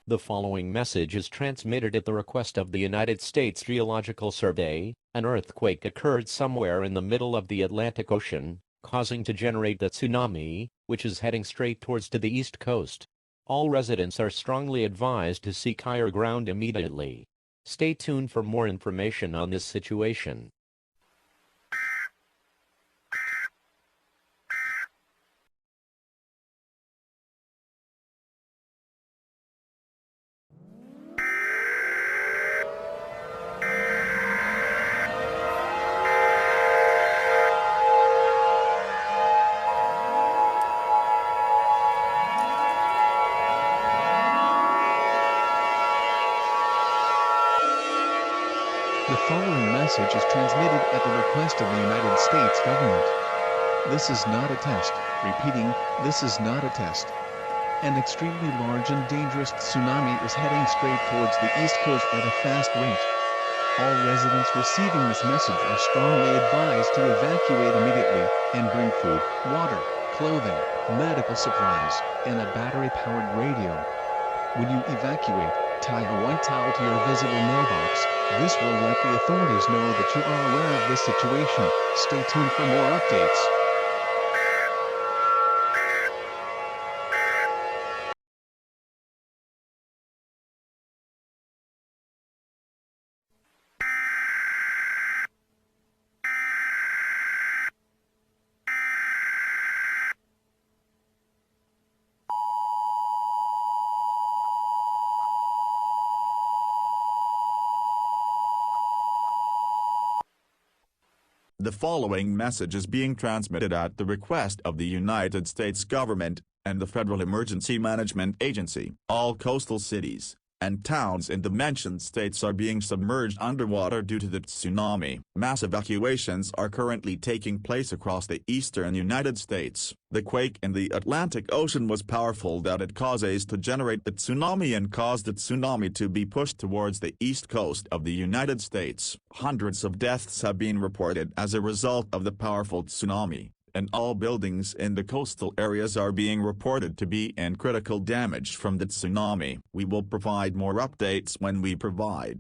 The following message is transmitted at the request of the United States Geological Survey. An earthquake occurred somewhere in the middle of the Atlantic Ocean, causing to generate the tsunami, which is heading straight towards to the east coast. All residents are strongly advised to seek higher ground immediately. Stay tuned for more information on this situation. The following message is transmitted at the request of the United States government. This is not a test. Repeating, this is not a test. An extremely large and dangerous tsunami is heading straight towards the east coast at a fast rate. All residents receiving this message are strongly advised to evacuate immediately, and bring food, water, clothing, medical supplies, and a battery-powered radio. When you evacuate, tie a white towel to your visible mailbox. This will let the authorities know that you are aware of this situation. Stay tuned for more updates. The following message is being transmitted at the request of the United States government and the Federal Emergency Management Agency. All coastal cities and towns in the mentioned states are being submerged underwater due to the tsunami. Mass evacuations are currently taking place across the eastern United States. The quake in the Atlantic Ocean was powerful that it causes to generate the tsunami and caused the tsunami to be pushed towards the east coast of the United States. Hundreds of deaths have been reported as a result of the powerful tsunami, and all buildings in the coastal areas are being reported to be in critical damage from the tsunami. We will provide more updates when we provide